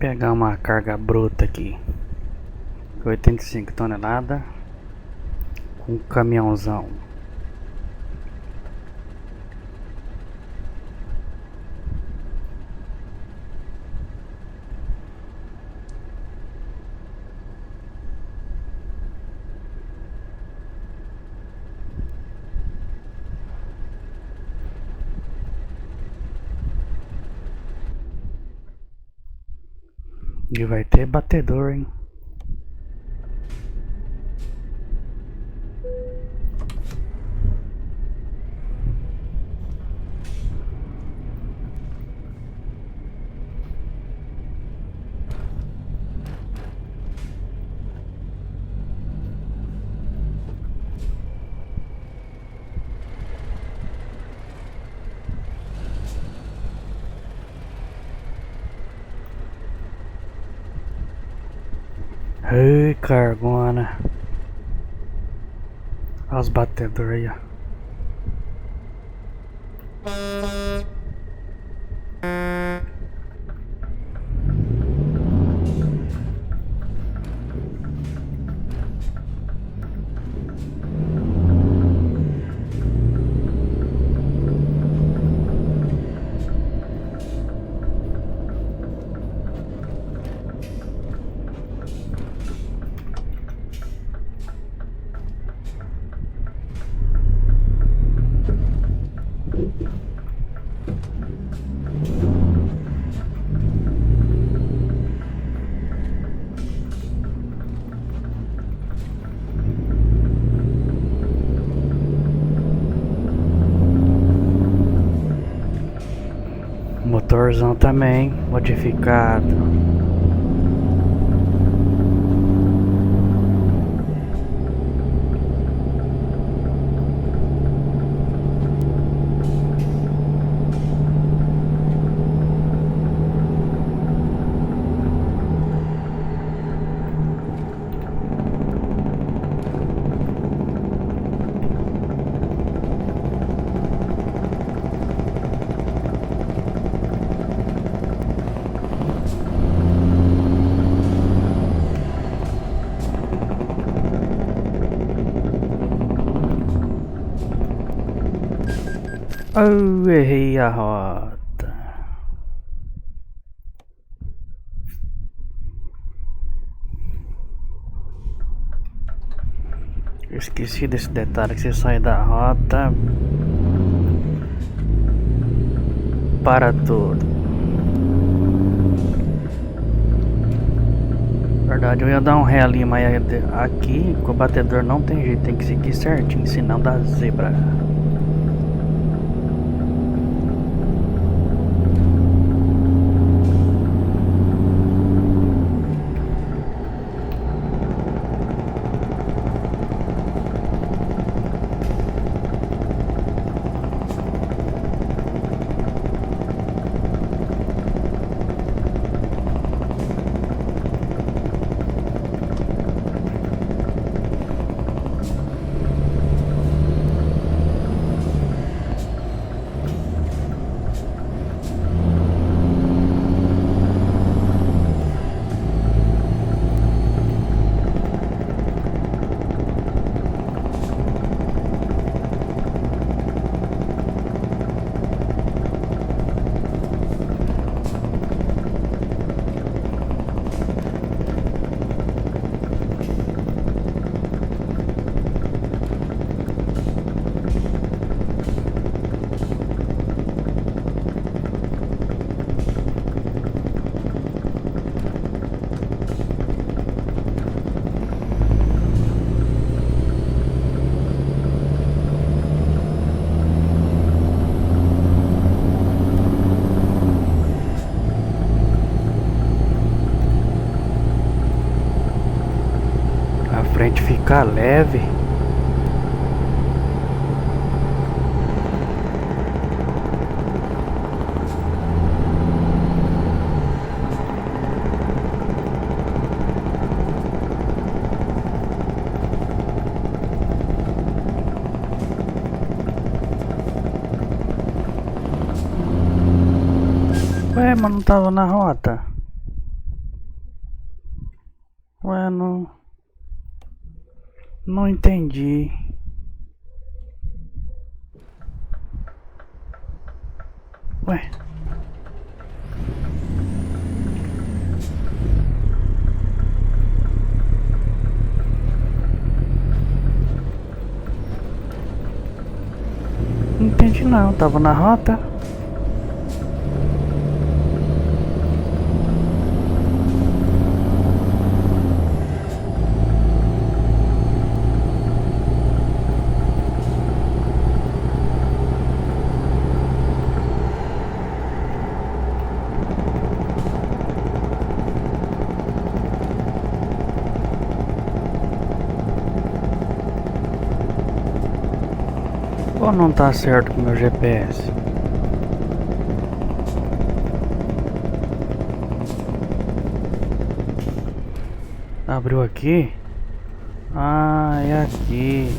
Pegar uma carga bruta aqui, 85 toneladas, com um caminhãozão. E vai ter batedor, hein? Ei, cargona. Olha os batedores aí, ó. Motorzão também modificado. Oh, errei a rota. Esqueci desse detalhe, que você sai da rota, para tudo. Na verdade, eu ia dar um ré ali, mas aqui com o batedor não tem jeito, tem que seguir certinho, senão dá zebra. A frente fica leve. Ué, mas não tava na rota. Ué, não entendi. Ué. Não entendi não, tava na rota. Ou não tá certo com o meu GPS? Abriu aqui? Ah, é aqui.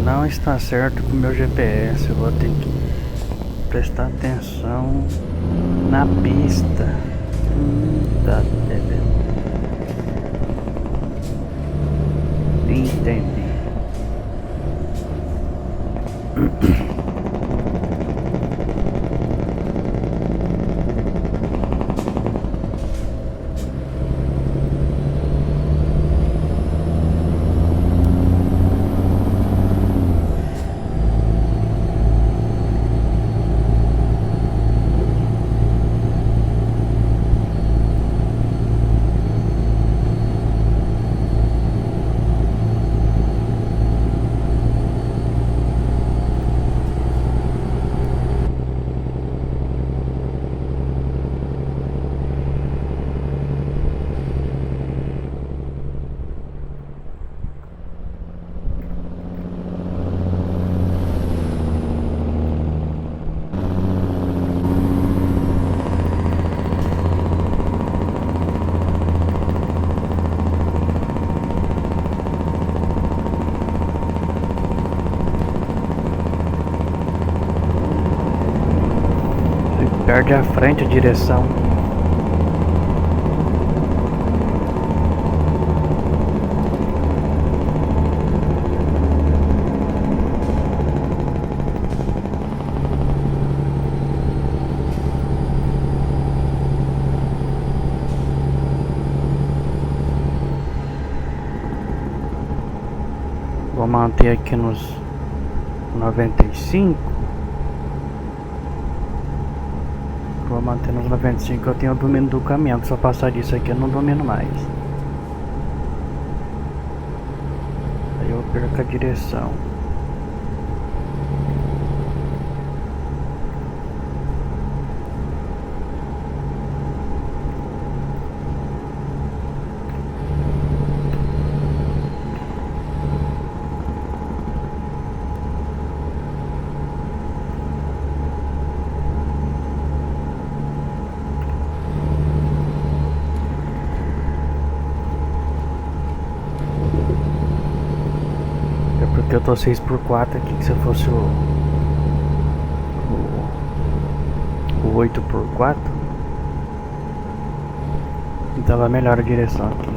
Não está certo com o meu GPS. Eu vou ter que prestar atenção na pista. Tá entendendo? Entendi. Perde a frente, a direção. Vou manter aqui nos 95. Vou manter nos 95. Eu tenho o domínio do caminhão, que se eu passar disso aqui eu não domino mais. Aí eu perco a direção. Porque eu tô 6x4 aqui, que se fosse o 8x4 tava melhor a direção aqui.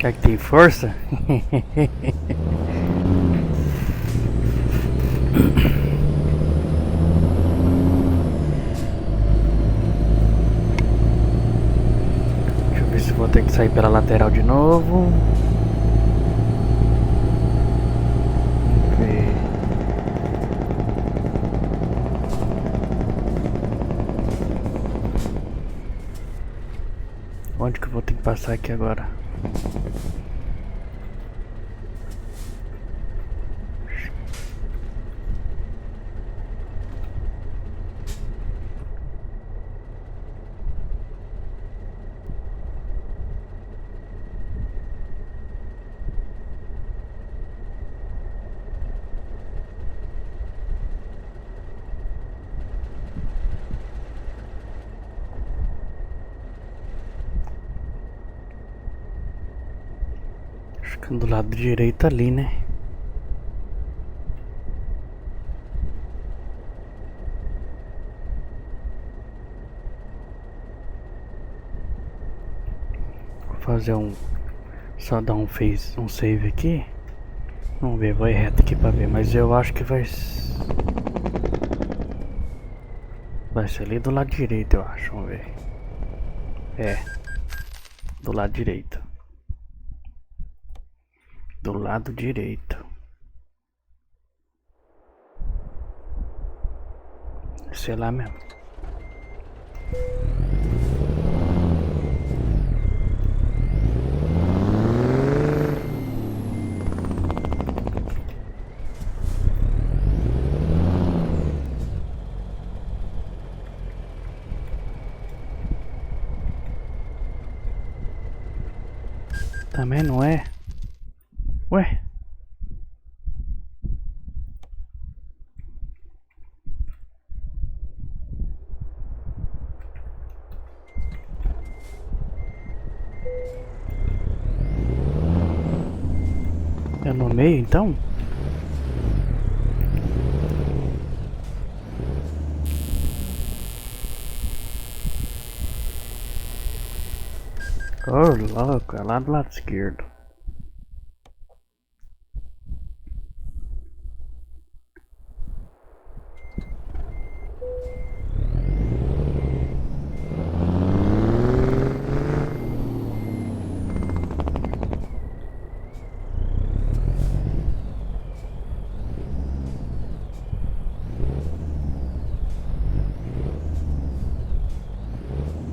Será que tem força? Deixa eu ver se vou ter que sair pela lateral de novo. Vamos ver. Onde que eu vou ter que passar aqui agora? Acho que do lado direito ali, né? Vou fazer só dar um save aqui. Vamos ver, vai reto aqui pra ver, mas eu acho que vai ser ali do lado direito, eu acho, vamos ver. É, do lado direito. Do lado direito. Sei lá mesmo. Também não é? Ué? É no meio então? Oh, louco, é lá do lado esquerdo.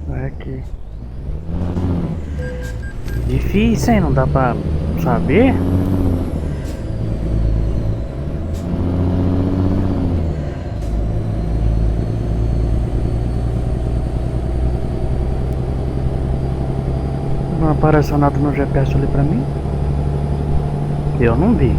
É aqui. Difícil, hein? Não dá pra saber? Não apareceu nada no GPS ali pra mim? Eu não vi.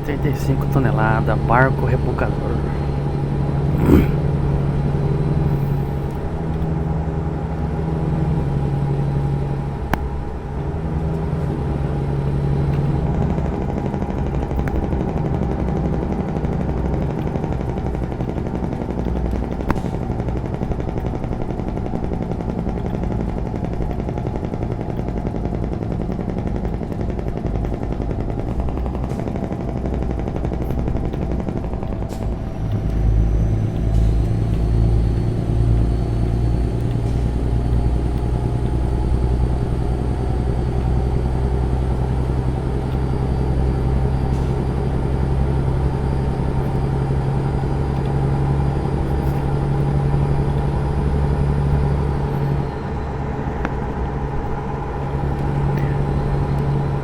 85 toneladas, barco rebocador.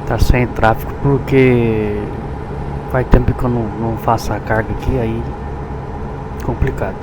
Tá sem tráfego porque faz tempo que eu não faço a carga aqui, aí complicado.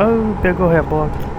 Oh, pegou o reboque.